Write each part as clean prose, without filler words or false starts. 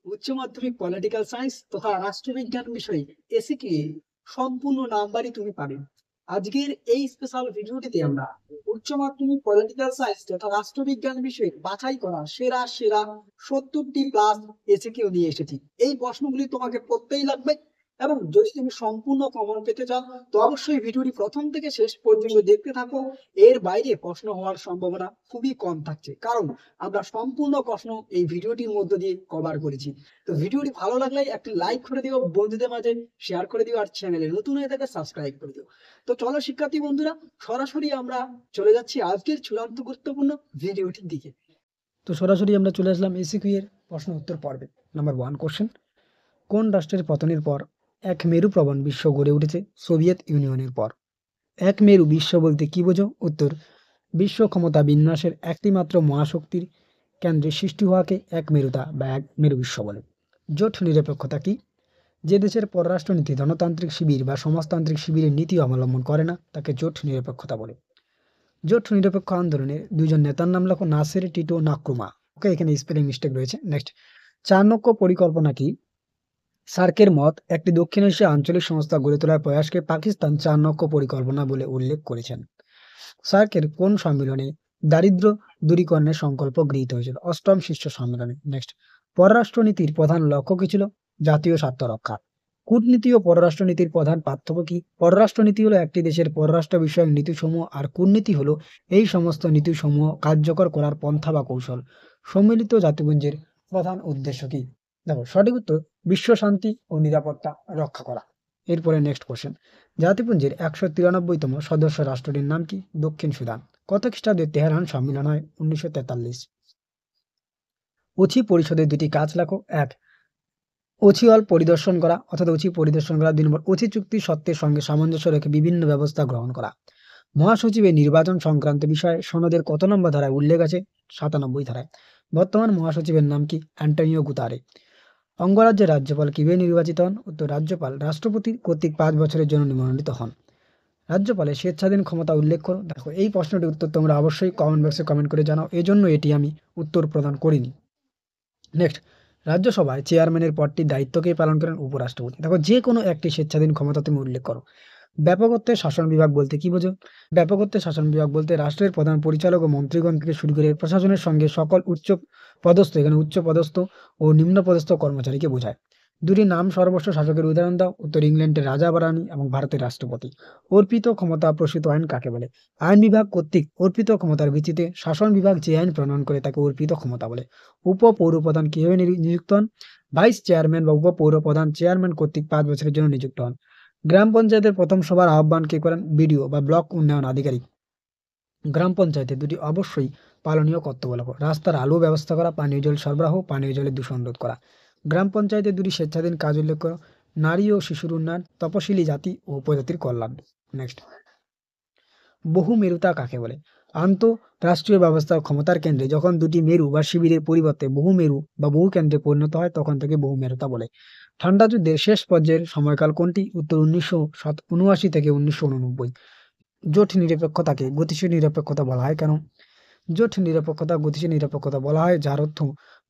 উচ্চ মাধ্যমিক political science তথা রাষ্ট্রবিজ্ঞান বিষয়ে এসিকিউ সম্পূর্ণ নাম্বারই তুমি পাবে। আজকের এই স্পেশাল ভিডিওটিতে আমরা উচ্চ মাধ্যমিক পলিটিক্যাল সায়েন্স তথা রাষ্ট্রবিজ্ঞান বিষয়ে বাছাই করা সেরা সেরা 70টি প্লাস এসিকিউ নিয়ে এসেছি। এই প্রশ্নগুলি তোমাকে পড়তেই লাগবে, এবং যদি তুমি সম্পূর্ণ কমন পেতে চাও তো অবশ্যই ভিডিওটি প্রথম থেকে শেষ পর্যন্ত দেখতে থাকো। এর বাইরে প্রশ্ন হওয়ার সম্ভাবনা খুবই কম থাকছে, কারণ আমরা সম্পূর্ণ প্রশ্ন এই ভিডিওটির মধ্য দিয়ে কভার করেছি। তো ভিডিওটি ভালো লাগলে একটি লাইক করে দিও, বন্ধুদের মাঝে শেয়ার করে দিও, আর চ্যানেলে নতুন হয়ে থাকে সাবস্ক্রাইব করে দিও। তো চলো শিক্ষার্থী বন্ধুরা, সরাসরি আমরা চলে যাচ্ছি আজকের চূড়ান্ত গুরুত্বপূর্ণ ভিডিওটির দিকে। তো সরাসরি আমরা চলে আসলাম এসিকিউ এর প্রশ্ন উত্তর পর্বে। নাম্বার 1 কোশ্চেন, কোন রাষ্ট্রের পতনের পর এক মেরু প্রবণ বিশ্ব গড়ে উঠেছে সোভিয়েত ইউনিয়নের পর? এক মেরু বিশ্ব বলতে কি বোঝো? উত্তর, বিশ্ব ক্ষমতা বিন্যাসের একটি মাত্র মহাশক্তির কেন্দ্রে সৃষ্টি হওয়াকে এক মেরুতা বা এক মেরু বিশ্ব বলে। জোট নিরপেক্ষতা কি? যে দেশের পররাষ্ট্রনীতি ধনতান্ত্রিক শিবির বা সমাজতান্ত্রিক শিবিরের নীতি অবলম্বন করে না তাকে জোট নিরপেক্ষতা বলে। জোট নিরপেক্ষ আন্দোলনের দুইজন নেতার নাম লেখো, নাসের, টিটো, নাক্রুমা। ওকে, এখানে স্পেলিং মিস্টেক রয়েছে। নেক্সট, চাণক্য পরিকল্পনা কি? সার্কের মত একটি দক্ষিণ এশিয়া আঞ্চলিক সংস্থা গড়ে তোলার প্রয়াসকে পাকিস্তান চাণক্য পরিকল্পনা বলে উল্লেখ করেছেন। সার্কের কোন সম্মেলনে দারিদ্র্য দূরীকরণের সংকল্প গৃহীত হয়েছিল? অষ্টম শীর্ষ সম্মেলনে। নেক্সট, পররাষ্ট্রনীতির প্রধান লক্ষ্য কি ছিল? জাতীয় স্বার্থ রক্ষা। কূটনীতি ও পররাষ্ট্রনীতির প্রধান পার্থক্য কি? পররাষ্ট্রনীতি হলো একটি দেশের পররাষ্ট্র বিষয়ক নীতিসমূহ, আর কূটনীতি হলো এই সমস্ত নীতিসমূহ কার্যকর করার পন্থা বা কৌশল। সম্মিলিত জাতিপুঞ্জের প্রধান উদ্দেশ্য কি? দেখো, সঠিক উত্তর বিশ্ব শান্তি ও নিরাপত্তা রক্ষা করা। এরপরে নেক্সট কোশ্চেন, জাতিপুঞ্জের 193তম সদস্য রাষ্ট্রটির নাম কি? দক্ষিণ সুদান। কত খ্রিস্টাব্দে তেহরান সম্মেলন হয়? 1943। ওছি পরিষদের দুটি কাজ লেখো। এক, ওছিওয়াল পরিদর্শন করা, অর্থাৎ ওছি পরিদর্শন করা। 2 নম্বর, ওছি চুক্তি সত্ত্বের সঙ্গে সামঞ্জস্য রেখে বিভিন্ন ব্যবস্থা গ্রহণ করা। মহাসচিবের নির্বাচন সংক্রান্ত বিষয়ে সনদের কত নম্বর ধারায় উল্লেখ আছে? 97 ধারায়। বর্তমান মহাসচিবের নাম কি? অ্যান্টোনিও গুতারে। অঙ্গরাজ্যের রাজ্যপাল কিভাবে নির্বাচিত হন? উত্তর, রাজ্যপাল রাষ্ট্রপতির কর্তৃক 5 বছরের জন্য মনোনীত হন। রাজ্যপালের স্বেচ্ছাধীন ক্ষমতা উল্লেখ করো। দেখো, এই প্রশ্নটির উত্তর তোমরা অবশ্যই কমেন্ট বক্সে কমেন্ট করে জানাও, এজন্য এটি আমি উত্তর প্রদান করিনি। নেক্সট, রাজ্যসভায় চেয়ারম্যানের পদটি দায়িত্বকে পালন করেন উপরাষ্ট্রপতি। দেখো, যে কোনো একটি স্বেচ্ছাধীন ক্ষমতা তুমি উল্লেখ করো। ব্যাপকত্বের শাসন বিভাগ বলতে কি বোঝো? ব্যাপকত্বের শাসন বিভাগ বলতে রাষ্ট্রের প্রধান পরিচালক ও মন্ত্রীগণ থেকে শুরু করে প্রশাসনের সঙ্গে সকল উচ্চ পদস্থ, এখানে উচ্চ পদস্থ ও নিম্ন পদস্থ কর্মচারীকে বোঝায়। দুটি নাম সর্বস্ব শাসকের উদাহরণ দাও। উত্তর, ইংল্যান্ডের রাজা বা রানী এবং ভারতের রাষ্ট্রপতি। অর্পিত ক্ষমতা প্রসূত আইন কাকে বলে? আইন বিভাগ কর্তৃক অর্পিত ক্ষমতার ভিত্তিতে শাসন বিভাগ যে আইন প্রণয়ন করে তাকে অর্পিত ক্ষমতা বলে। উপ পৌরপ্রধান কিভাবে নিযুক্ত হন? ভাইস চেয়ারম্যান বা উপ পৌরপ্রধান চেয়ারম্যান কর্তৃক 5 বছরের জন্য নিযুক্ত হন। গ্রাম পঞ্চায়েতের প্রথম সভার আহ্বান কে করেন? বিডিও বা ব্লক উন্নয়ন আধিকারিক। গ্রাম পঞ্চায়েতের দুটি অবশ্যই পালনীয় কর্তব্য লেখো। রাস্তার আলো ব্যবস্থা করা, পানীয় জল সরবরাহ, পানীয় জলের দূষণ রোধ করা। গ্রাম পঞ্চায়েতের দুটি স্বেচ্ছাধীন কাজ উল্লেখ করো। নারী ও শিশুর উন্নয়ন, তপশিলি জাতি ও উপজাতির কল্যাণ। নেক্সট, বহুমেরুতা কাকে বলে? আন্তঃরাষ্ট্রীয় ব্যবস্থার ক্ষমতার কেন্দ্রে যখন দুটি মেরু বা শিবিরের পরিবর্তে বহু মেরু বা বহু কেন্দ্রে পরিণত হয় তখন থেকে বহুমেরুতা বলে। ঠান্ডা যুদ্ধের শেষ পর্যায়ের সময়কাল কোনটি? উত্তর, 1979 থেকে 1989। জোট নিরপেক্ষতাকে গতিশীল নিরপেক্ষতা বলা হয় কেন? জোট নিরপেক্ষতা গতিশীল নিরপেক্ষতা বলা হয় যার অর্থ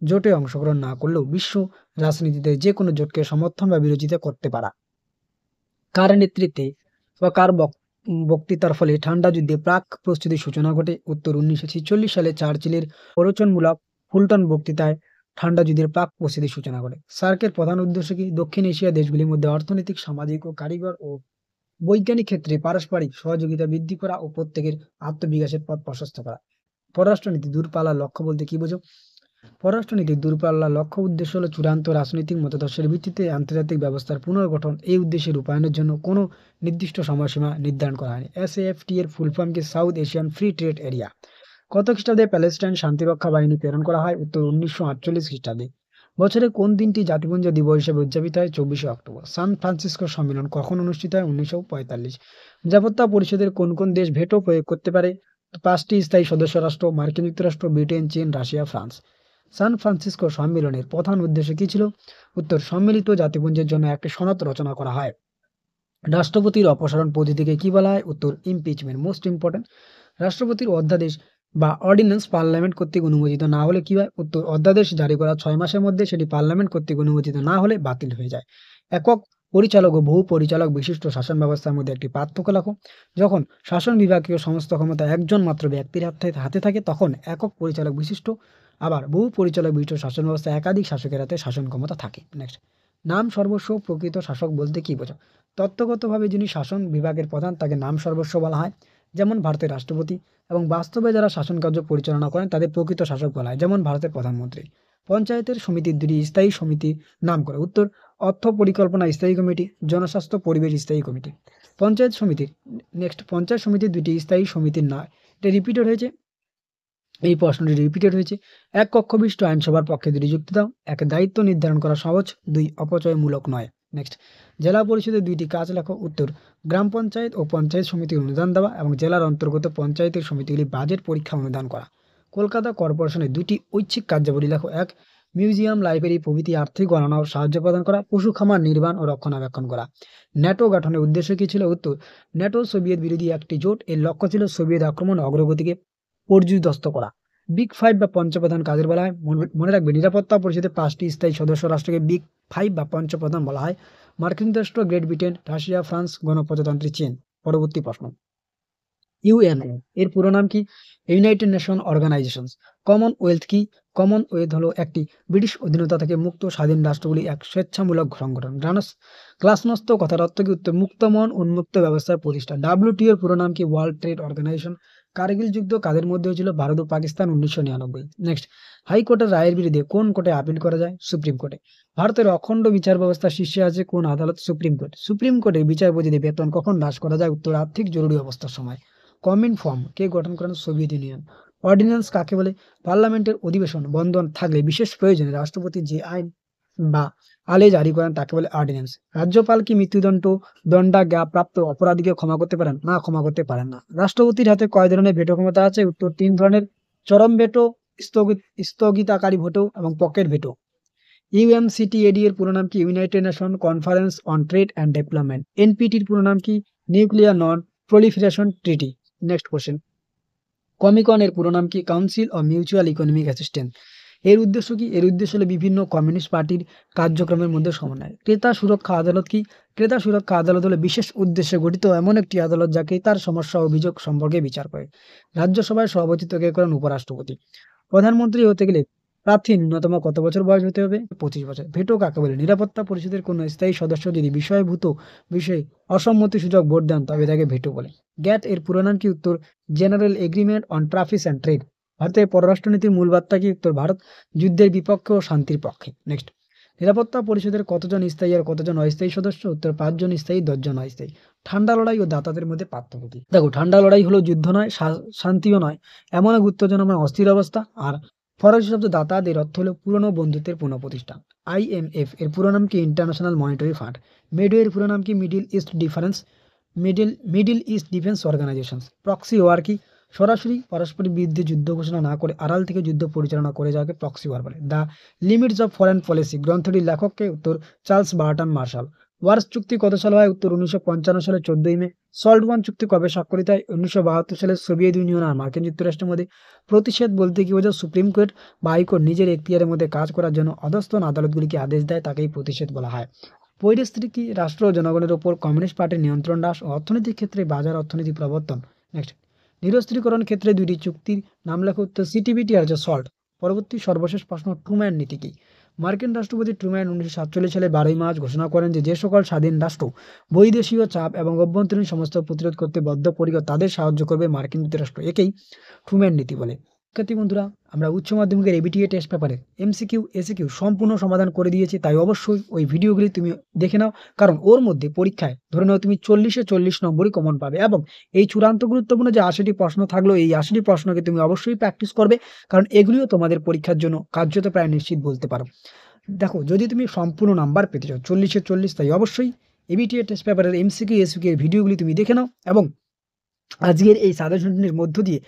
জোটে অংশগ্রহণ না করলেও বিশ্ব রাজনীতিতে যে কোনো জোটকে সমর্থন বা বিরোধিতা করতে পারা। কার নেতৃত্বে বা কার বক্তৃতার ফলে ঠান্ডা যুদ্ধে প্রাক প্রস্তুতির সূচনা ঘটে? উত্তর, 1946 সালে চার্চিলের প্ররোচনমূলক ফুলটন বক্তৃতায় ঠান্ডা যুদ্ধের প্রাক প্রস্তুতির সূচনা ঘটে। সার্কের প্রধান উদ্দেশ্য কি? দক্ষিণ এশিয়া দেশগুলির মধ্যে অর্থনৈতিক, সামাজিক ও কারিগর ও বৈজ্ঞানিক ক্ষেত্রে পারস্পরিক সহযোগিতা বৃদ্ধি করা ও প্রত্যেকের আত্মবিকাশের পথ প্রশস্ত করা। পররাষ্ট্রনীতি দূরপাল্লার লক্ষ্য বলতে কি বোঝো? পররাষ্ট্রনীতির দূরপাল্লার লক্ষ্য উদ্দেশ্য হল চূড়ান্ত রাজনৈতিক মতাদর্শের ভিত্তিতে আন্তর্জাতিক ব্যবস্থার পুনর্গঠন। এই উদ্দেশ্যে রূপায়ণের জন্য কোনো নির্দিষ্ট সময়সীমা নির্ধারণ করা হয়নি। SAFT এর ফুল ফর্ম কি? South Asian free trade area. কত খ্রিস্টাব্দে প্যালেস্টাইন শান্তিরক্ষা বাহিনী প্রেরণ করা হয়? উত্তর, 1948 খ্রিস্টাব্দে। বছরে কোন দিনটি জাতিপুঞ্জ দিবস হিসেবে উদযাপিত হয়? 24শে অক্টোবর। সান ফ্রান্সিসকো সম্মেলন কখন অনুষ্ঠিত হয়? 1945। নিরাপত্তা পরিষদের কোন কোন দেশ ভেটো প্রয়োগ করতে পারে? 5টি স্থায়ী সদস্য রাষ্ট্র, মার্কিন যুক্তরাষ্ট্র, ব্রিটেন, চীন, রাশিয়া, ফ্রান্স। সান ফ্রান্সিসকো সম্মেলনের প্রধান উদ্দেশ্য কি ছিল? উত্তর, সম্মিলিত জাতিপুঞ্জের জন্য একটি সনদ রচনা করা হয়। রাষ্ট্রপতির অপসারণ পদ্ধতিকে কি বলা হয়? উত্তর, ইমপিচমেন্ট। মোস্ট ইম্পর্টেন্ট, রাষ্ট্রপতির অধ্যাদেশ বা অর্ডিন্যান্স পার্লামেন্ট কর্তৃক অনুমোদিত না হলে কি হয়, উত্তর অধ্যাদেশ জারি করা 6 মাসের মধ্যে সেটি পার্লামেন্ট কর্তৃক অনুমোদিত না হলে বাতিল হয়ে যায়। একক পরিচালক ও বহু পরিচালক বিশিষ্ট শাসন ব্যবস্থার মধ্যে একটি পার্থক্য লেখো। যখন শাসন বিভাগীয় সমস্ত ক্ষমতা একজন মাত্র ব্যক্তির হাতে থাকে তখন একক পরিচালক বিশিষ্ট, আবার বহু পরিচালক বিশিষ্ট শাসন ব্যবস্থা একাধিক শাসকের হাতে শাসন ক্ষমতা থাকে। নেক্সট, নাম সর্বস্ব প্রকৃত শাসক বলতে কি বোঝো? তত্ত্বগতভাবে যিনি শাসন বিভাগের প্রধান তাকে নাম সর্বস্ব বলা হয়, যেমন ভারতের রাষ্ট্রপতি, এবং বাস্তবে যারা শাসন কার্য পরিচালনা করেন তাদের প্রকৃত শাসক বলা হয়, যেমন ভারতের প্রধানমন্ত্রী। পঞ্চায়েতের সমিতির দুটি স্থায়ী সমিতির নাম করে, উত্তর অর্থ পরিকল্পনা স্থায়ী কমিটি, জনস্বাস্থ্য পরিবেশ স্থায়ী কমিটি। পঞ্চায়েত সমিতির নেক্সট, পঞ্চায়েত সমিতির দুটি স্থায়ী সমিতির নাম, এটা রিপিটেড হয়েছে, এই প্রশ্নটি রিপিটেড হয়েছে। এক কক্ষবিষ্ট আইনসভার পক্ষে দুটি যুক্তি দাও। এক, দায়িত্ব নির্ধারণ করা সহজ। দুই, অপচয়মূলক নয়। নেক্সট, জেলা পরিষদের দুইটি কাজ লেখো। উত্তর, গ্রাম পঞ্চায়েত ও পঞ্চায়েত সমিতির অনুদান দেওয়া এবং জেলার অন্তর্গত পঞ্চায়েতের সমিতিগুলি বাজেট পরীক্ষা অনুদান করা। কলকাতা কর্পোরেশনের দুটি ঐচ্ছিক কার্যাবলী লেখো। এক, মিউজিয়াম, লাইব্রেরি প্রভৃতি আর্থিক গণনা ও সাহায্য প্রদান করা। পশু খামার নির্মাণ ও রক্ষণাবেক্ষণ করা। ন্যাটো গঠনের উদ্দেশ্য কী ছিল? উত্তর, ন্যাটো সোভিয়েত বিরোধী একটি জোট, এর লক্ষ্য ছিল সোভিয়েত আক্রমণ ও অগ্রগতিকে পর্যুদস্ত করা। বিগ ফাইভ বা পঞ্চপ্রধান কাদের বলা হয়? মনে রাখবে, নিরাপত্তা পরিষদের 5টি স্থায়ী সদস্য রাষ্ট্রকে বিগ ফাইভ বা পঞ্চপ্রধান বলা হয়। মার্কিন যুক্তরাষ্ট্র, গ্রেট ব্রিটেন, রাশিয়া, ফ্রান্স, গণপ্রজাতন্ত্রী চীন। পরবর্তী প্রশ্ন, ইউএনও এর পুরো নাম কি? United nation organisation. কমনওয়েলথ কি? কমনওয়েলথ হলো একটি ব্রিটিশ অধীনতা থেকে মুক্ত স্বাধীন রাষ্ট্রগুলি এক স্বেচ্ছামূলক সংগঠন। গ্লাসনস্ত কথার অর্থ কি? উত্তর, মুক্ত মন উন্মুক্ত ব্যবস্থার প্রতিষ্ঠান। ডাব্লিউটিও এর পুরো নাম কি? World trade organisation. কার্গিল যুদ্ধ কাদের মধ্যে হয়েছিল? ভারত ও পাকিস্তান, 1999। নেক্সট, হাইকোর্টের রায়ের বিরুদ্ধে কোন কোর্টে আপিল করা যায়? সুপ্রিম কোর্টে। ভারতের অখণ্ড বিচার ব্যবস্থা শীর্ষে আছে কোন আদালত? Supreme court. সুপ্রিম কোর্টের বিচারপতিদের বেতন কখন হ্রাস করা যায়? উত্তর, আর্থিক জরুরি অবস্থার সময়। কমিন ফর্ম কে গঠন করেন? Soviet union. অর্ডিন্যান্স কাকে বলে? পার্লামেন্টের অধিবেশন বন্ধ থাকলে বিশেষ প্রয়োজনে রাষ্ট্রপতি যে আইন বা আলে জারি করেন তাকে বলে অর্ডিন্যান্স। রাজ্যপাল কি মৃত্যুদণ্ড দণ্ডাজ্ঞা প্রাপ্ত অপরাধীকে ক্ষমা করতে পারেন? না, ক্ষমা করতে পারেন না। রাষ্ট্রপতির হাতে কয় ধরনের ভেটো ক্ষমতা আছে? উত্তর, 3 ধরনের, চরম ভেটো, স্থগিতাকারী ভেটো এবং পকেট ভেটো। ইউএনসিটিএডি এর পুরো নাম কি? United Nation conference on trade and development. এনপিটির পুরো নাম কি? Nuclear non proliferation treaty. Next question, Comecon এর পুরো নাম কি? Council of mutual economic assistance. এর উদ্দেশ্য কি? এর উদ্দেশ্য হলো বিভিন্ন কমিউনিস্ট পার্টির কার্যক্রমের মধ্যে সমন্বয়। ক্রেতা সুরক্ষা আদালত কি? ক্রেতা সুরক্ষা আদালত হলো বিশেষ উদ্দেশ্যে গঠিত এমন একটি আদালত যা ক্রেতার সমস্যা অভিযোগ সম্পর্কে বিচার করে। রাজ্যসভায় সভাপতিত্ব কে করেন? উপরাষ্ট্রপতি। প্রধানমন্ত্রী হতে গেলে প্রার্থী ন্যূনতম কত বছর বয়স হতে হবে? 25 বছর। ভেটো কাকে বলে? নিরাপত্তা পরিষদের কোনো স্থায়ী সদস্য যদি বিষয়ে অসম্মতিসূচক ভোট দেন তবে তাকে ভেটো বলে। গ্যাট এর পুরো নাম কি? উত্তর, general agreement on traffic and trade. ভারতের পররাষ্ট্রনীতির মূল বার্তা কি? উত্তর, ভারত যুদ্ধের বিপক্ষে ও শান্তির পক্ষে। নেক্সট, নিরাপত্তা পরিষদের কতজন স্থায়ী আর কতজন অস্থায়ী সদস্য? উত্তর, 5 জন স্থায়ী, 10 জন অস্থায়ী। ঠান্ডা লড়াই ও দাতাদের মধ্যে পার্থক্য কি? দেখো, ঠান্ডা লড়াই হলো যুদ্ধ নয়, শান্তিও নয়, এমন এক উত্তেজনাময় অস্থির অবস্থা। আর ফরাসি শব্দ দাতাদ এর অর্থ হলো পুরনো বন্ধুত্বের পুনঃপ্রতিষ্ঠা। আইএমএফ এর পুরো নাম কি? International monetary fund. মেডো এর পুরো নাম কি? Middle east defence organisation. Proxy war কি? সরাসরি পারস্পরিক বিরুদ্ধে যুদ্ধ ঘোষণা না করে আড়াল থেকে যুদ্ধ পরিচালনা করে যাকে প্রক্সি ওয়ার বলে। The limits of foreign policy গ্রন্থটির লেখককে? উত্তর, চার্লস বার্টন মার্শাল। ওয়ার্স চুক্তি কত সালে হয়? উত্তর, 1955 সালে 14 মে। সল্ট ওয়ান চুক্তি কবে স্বাক্ষরিত হয়? 1972 সালে সোভিয়েত ইউনিয়ন আর মার্কিন যুক্তরাষ্ট্রের মধ্যে। প্রতিষেধ বলতে কি বোঝায়? সুপ্রিম কোর্ট বা হাইকোর্ট নিজের এখতিয়ারের মধ্যে কাজ করার জন্য অধস্তন আদালতগুলিকে আদেশ দেয়, তাকেই প্রতিষেধ বলা হয়। পরিস্থিতি রাষ্ট্র ও জনগণের উপর কমিউনিস্ট পার্টির নিয়ন্ত্রণ হ্রাস ও অর্থনৈতিক ক্ষেত্রে বাজার অর্থনীতি প্রবর্তন। নেক্সট, নিরস্ত্রীকরণ ক্ষেত্রে দুইটি চুক্তির নাম লেখো। উত্তর, সিটিবিটি আর সল্ট। পরবর্তী সর্বশেষ প্রশ্ন, ট্রুম্যান নীতি কি? মার্কিন রাষ্ট্রপতি ট্রুম্যান 1947 সালে 12 মার্চ ঘোষণা করেন যে সকল স্বাধীন রাষ্ট্র বৈদেশীয় চাপ এবং অভ্যন্তরীণ সমস্যা প্রতিরোধ করতে বদ্ধপরিকর তাদের সাহায্য করবে মার্কিন যুক্তরাষ্ট্র। একেই ট্রুম্যান নীতি বলে। শিক্ষার্থী বন্ধুরা, আমরা উচ্চ মাধ্যমিকের এবিটিএ টেস্ট পেপারে এমসিকিউ এসিকিউ সম্পূর্ণ সমাধান করে দিয়েছি, তাই অবশ্যই ওই ভিডিওগুলি তুমি দেখে নাও, কারণ ওর মধ্যে পরীক্ষায় ধরে নাও তুমি 40-40 নম্বরই কমন পাবে। এবং এই চূড়ান্ত গুরুত্বপূর্ণ যে 80টি প্রশ্ন থাকলো, এই 80টি প্রশ্নকে তুমি অবশ্যই প্র্যাকটিস করবে, কারণ এগুলিও তোমাদের পরীক্ষার জন্য কার্যত প্রায় নিশ্চিত বলতে পারো। দেখো, যদি তুমি সম্পূর্ণ নাম্বার পেতে চাও 40-40, তাই অবশ্যই এবিটিএ টেস্ট পেপারের এমসিকিউ এসিকিউ এর ভিডিওগুলি তুমি দেখে নাও এবং আজকের এই সাজেশনের মধ্য দিয়ে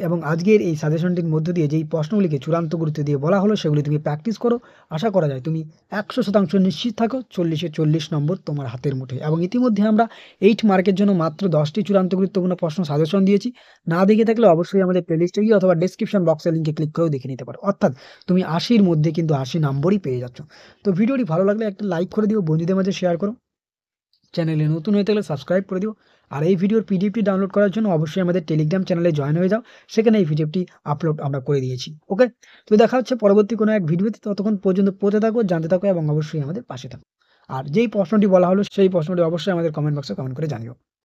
এবং আজকের এই সাজেশনটির মধ্য দিয়ে যেই প্রশ্নগুলিকে চূড়ান্ত গুরুত্ব দিয়ে বলা হলো সেগুলি তুমি প্র্যাকটিস করো। আশা করা যায় তুমি 100% নিশ্চিত থাকো 40-এ 40 নম্বর তোমার হাতের মুঠোয়। এবং ইতিমধ্যে আমরা 8 মার্কের জন্য মাত্র 10টি চূড়ান্ত গুরুত্বপূর্ণ প্রশ্ন সাজেশন দিয়েছি। না দেখে থাকলে অবশ্যই আমাদের প্লেলিস্টে গিয়ে অথবা ডেসক্রিপশন বক্সের লিঙ্কে ক্লিক করেও দেখে নিতে পারো। অর্থাৎ তুমি 80-র মধ্যে কিন্তু 80 নম্বরই পেয়ে যাচ্ছ। তো ভিডিওটি ভালো লাগলে একটা লাইক করে দিও, বন্ধুদের মাঝে শেয়ার করো, চ্যানেলে নতুন হয়ে থাকলে সাবস্ক্রাইব করে দিও। আর এই ভিডিওর পিডিএফটি ডাউনলোড করার জন্য অবশ্যই আমাদের টেলিগ্রাম চ্যানেলে জয়েন হয়ে যাও, সেখানে এই পিডিএফটি আপলোড আমরা করে দিয়েছি। ওকে, তো দেখা হচ্ছে পরবর্তী কোনো এক ভিডিওতে। ততক্ষণ পর্যন্ত পড়তে থাকো, জানতে থাকো এবং অবশ্যই আমাদের পাশে থাকো। আর যেই প্রশ্নটি বলা হলো সেই প্রশ্নটি অবশ্যই আমাদের কমেন্ট বক্সে কমেন্ট করে জানিও।